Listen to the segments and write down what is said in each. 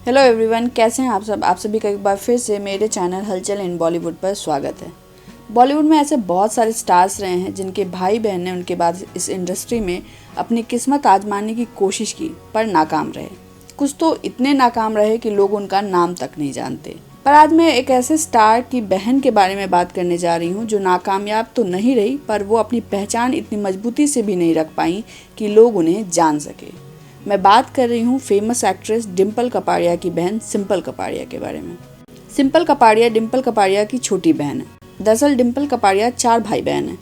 Hello everyone, कैसे हैं आप सब। आप सभी का एक बार फिर से मेरे चैनल हलचल इन बॉलीवुड पर स्वागत है। बॉलीवुड में ऐसे बहुत सारे स्टार्स रहे हैं जिनके भाई बहन ने उनके बाद इस इंडस्ट्री में अपनी किस्मत आजमाने की कोशिश की पर नाकाम रहे। कुछ तो इतने नाकाम रहे कि लोग उनका नाम तक नहीं जानते। पर आज मैं एक ऐसे स्टार की बहन के बारे में बात करने जा रही हूँ जो नाकामयाब तो नहीं रही, पर वो अपनी पहचान इतनी मजबूती से भी नहीं रख पाई कि लोग उन्हें जान सके। मैं बात कर रही हूँ फेमस एक्ट्रेस डिम्पल कपाड़िया की बहन सिंपल कपाड़िया के बारे में। सिंपल कपाड़िया डिम्पल कपाड़िया की छोटी बहन है। दरअसल डिम्पल कपाड़िया 4 भाई बहन हैं।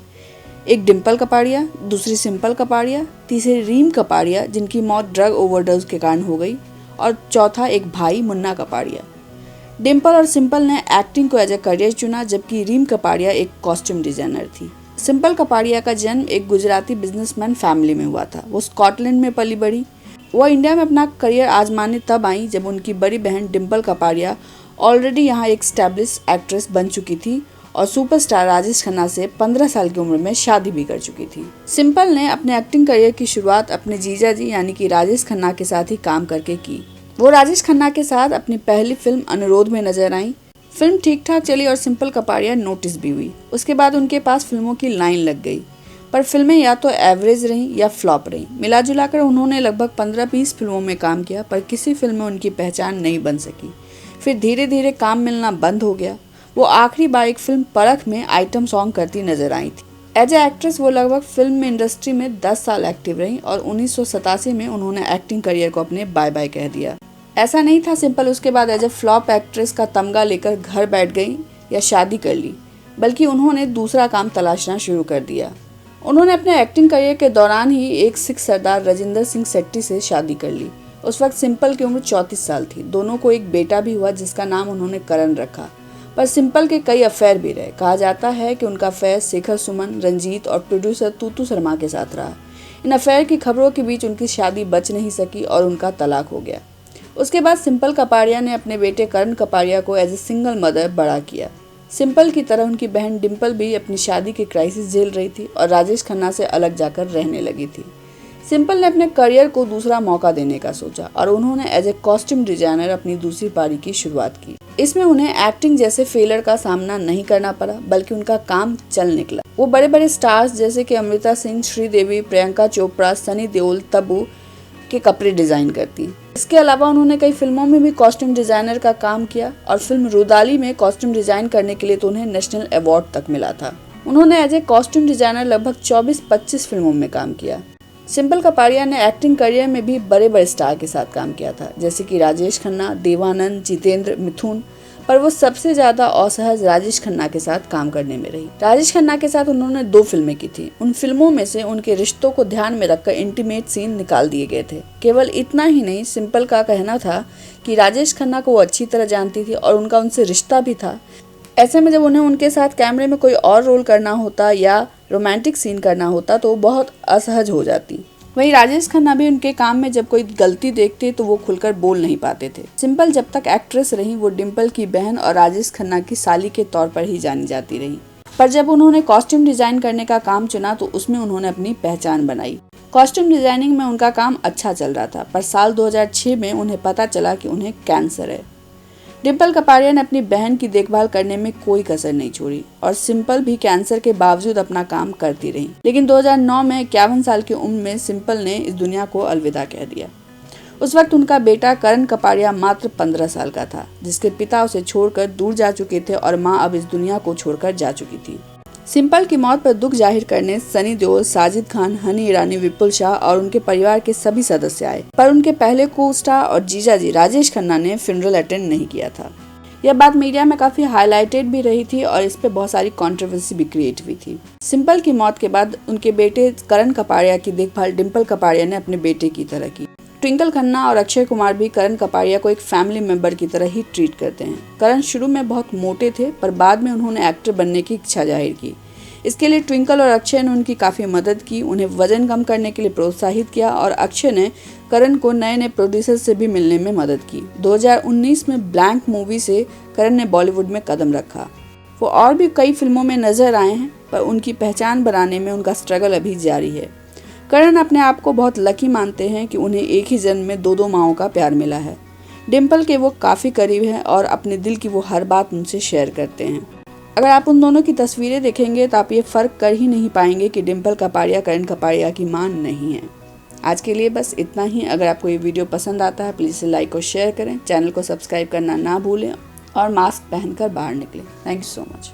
एक डिम्पल कपाड़िया, दूसरी सिंपल कपाड़िया, तीसरी रीम कपाड़िया जिनकी मौत ड्रग ओवरडोज के कारण हो गई, और चौथा एक भाई मुन्ना कपाड़िया। डिम्पल और सिंपल ने एक्टिंग को एज ए करियर चुना, जबकि रीम कपाड़िया एक कॉस्ट्यूम डिजाइनर थी। सिंपल कपाड़िया का जन्म एक गुजराती बिजनेसमैन फैमिली में हुआ था। वो स्कॉटलैंड में पली बड़ी। वो इंडिया में अपना करियर आजमाने तब आई जब उनकी बड़ी बहन डिम्पल कपाड़िया ऑलरेडी यहाँ एक स्टैब्लिश एक्ट्रेस बन चुकी थी और सुपरस्टार राजेश खन्ना से 15 साल की उम्र में शादी भी कर चुकी थी। सिंपल ने अपने एक्टिंग करियर की शुरुआत अपने जीजा जी यानी कि राजेश खन्ना के साथ ही काम करके की। वो राजेश खन्ना के साथ अपनी पहली फिल्म अनुरोध में नजर आई। फिल्म ठीक ठाक चली और सिंपल कपाड़िया नोटिस भी हुई। उसके बाद उनके पास फिल्मों की लाइन लग गई, पर फिल्में या तो एवरेज रहीं या फ्लॉप रहीं। मिला जुलाकर उन्होंने लगभग 15-20 फिल्मों में काम किया, पर किसी फिल्म में उनकी पहचान नहीं बन सकी। फिर धीरे धीरे काम मिलना बंद हो गया। वो आखिरी बार एक फिल्म परख में आइटम सॉन्ग करती नजर आई थी। एज ए एक्ट्रेस वो लगभग फिल्म इंडस्ट्री में 10 साल एक्टिव रहीं और 1987 में उन्होंने एक्टिंग करियर को अपने बाय बाय कह दिया। ऐसा नहीं था सिंपल उसके बाद एज ए फ्लॉप एक्ट्रेस का तमगा लेकर घर बैठ गई या शादी कर ली, बल्कि उन्होंने दूसरा काम तलाशना शुरू कर दिया। उन्होंने अपने एक्टिंग करियर के दौरान ही एक सिख सरदार राजिंदर सिंह शेट्टी से शादी कर ली। उस वक्त सिंपल की उम्र 34 साल थी। दोनों को एक बेटा भी हुआ जिसका नाम उन्होंने करण रखा। पर सिंपल के कई अफेयर भी रहे। कहा जाता है कि उनका अफेयर शेखर सुमन, रंजीत और प्रोड्यूसर तूतू शर्मा के साथ रहा। इन अफेयर की खबरों के बीच उनकी शादी बच नहीं सकी और उनका तलाक हो गया। उसके बाद सिंपल कपाड़िया ने अपने बेटे करण कपाड़िया को एज ए सिंगल मदर बड़ा किया। सिंपल की तरह उनकी बहन डिम्पल भी अपनी शादी की क्राइसिस झेल रही थी और राजेश खन्ना से अलग जाकर रहने लगी थी। सिंपल ने अपने करियर को दूसरा मौका देने का सोचा और उन्होंने एज ए कॉस्ट्यूम डिजाइनर अपनी दूसरी पारी की शुरुआत की। इसमें उन्हें एक्टिंग जैसे फेलियर का सामना नहीं करना पड़ा, बल्कि उनका काम चल निकला। वो बड़े बड़े स्टार्स जैसे कि अमृता सिंह, श्रीदेवी, प्रियंका चोपड़ा, सनी देओल, तब्बू के कपड़े डिजाइन करती। इसके अलावा उन्होंने कई फिल्मों में भी कॉस्ट्यूम डिजाइनर का काम किया और फिल्म रुदाली में कॉस्ट्यूम डिजाइन करने के लिए तो उन्हें नेशनल अवार्ड तक मिला था। उन्होंने एज ए कॉस्ट्यूम डिजाइनर लगभग 24-25 फिल्मों में काम किया। सिंपल कपाड़िया ने एक्टिंग करियर में भी बड़े बड़े स्टार के साथ काम किया था, जैसे कि राजेश खन्ना, देवानंद, जितेंद्र, मिथुन, पर वो सबसे ज्यादा असहज राजेश खन्ना के साथ काम करने में रही। राजेश खन्ना के साथ उन्होंने 2 फिल्में की थी। उन फिल्मों में से उनके रिश्तों को ध्यान में रखकर इंटीमेट सीन निकाल दिए गए थे। केवल इतना ही नहीं, सिंपल का कहना था कि राजेश खन्ना को वो अच्छी तरह जानती थी और उनका उनसे रिश्ता भी था। ऐसे में जब उन्हें उनके साथ कैमरे में कोई और रोल करना होता या रोमांटिक सीन करना होता तो बहुत असहज हो जाती। वहीं राजेश खन्ना भी उनके काम में जब कोई गलती देखते तो वो खुलकर बोल नहीं पाते थे। सिंपल जब तक एक्ट्रेस रही वो डिम्पल की बहन और राजेश खन्ना की साली के तौर पर ही जानी जाती रही। पर जब उन्होंने कॉस्ट्यूम डिजाइन करने का काम चुना तो उसमें उन्होंने अपनी पहचान बनाई। कॉस्ट्यूम डिजाइनिंग में उनका काम अच्छा चल रहा था, पर साल 2006 में उन्हें पता चला कि उन्हें कैंसर है। डिम्पल कपाड़िया ने अपनी बहन की देखभाल करने में कोई कसर नहीं छोड़ी और सिंपल भी कैंसर के बावजूद अपना काम करती रही। लेकिन 2009 में 51 साल की उम्र में सिंपल ने इस दुनिया को अलविदा कह दिया। उस वक्त उनका बेटा करण कपाड़िया मात्र 15 साल का था, जिसके पिता उसे छोड़कर दूर जा चुके थे और मां अब इस दुनिया को छोड़कर जा चुकी थी। सिंपल की मौत पर दुख जाहिर करने सनी देओल, साजिद खान, हनी ईरानी, विपुल शाह और उनके परिवार के सभी सदस्य आए, पर उनके पहले को स्टार और जीजाजी राजेश खन्ना ने फ्यूनरल अटेंड नहीं किया था। यह बात मीडिया में काफी हाईलाइटेड भी रही थी और इस पे बहुत सारी कंट्रोवर्सी भी क्रिएट हुई थी। सिंपल की मौत के बाद उनके बेटे करण कपाड़िया की देखभाल डिम्पल कपाड़िया ने अपने बेटे की तरह की। ट्विंकल खन्ना और अक्षय कुमार भी करण कपाड़िया को एक फैमिली मेंबर की तरह ही ट्रीट करते हैं। करण शुरू में बहुत मोटे थे, पर बाद में उन्होंने एक्टर बनने की इच्छा जाहिर की। इसके लिए ट्विंकल और अक्षय ने उनकी काफ़ी मदद की, उन्हें वजन कम करने के लिए प्रोत्साहित किया और अक्षय ने करण को नए नए प्रोड्यूसर से भी मिलने में मदद की। 2019 में ब्लैंक मूवी से करण ने बॉलीवुड में कदम रखा। वो और भी कई फिल्मों में नजर आए हैं, पर उनकी पहचान बनाने में उनका स्ट्रगल अभी जारी है। करण अपने आप को बहुत लकी मानते हैं कि उन्हें एक ही जन्म में 2 माओं का प्यार मिला है। डिम्पल के वो काफ़ी करीब हैं और अपने दिल की वो हर बात उनसे शेयर करते हैं। अगर आप उन दोनों की तस्वीरें देखेंगे तो आप ये फ़र्क कर ही नहीं पाएंगे कि डिम्पल कपाड़िया करण कपाड़िया की मां नहीं है। आज के लिए बस इतना ही। अगर आपको ये वीडियो पसंद आता है प्लीज़ इसे लाइक और शेयर करें, चैनल को सब्सक्राइब करना ना भूलें और मास्क पहनकर बाहर निकलें। Thank you so much.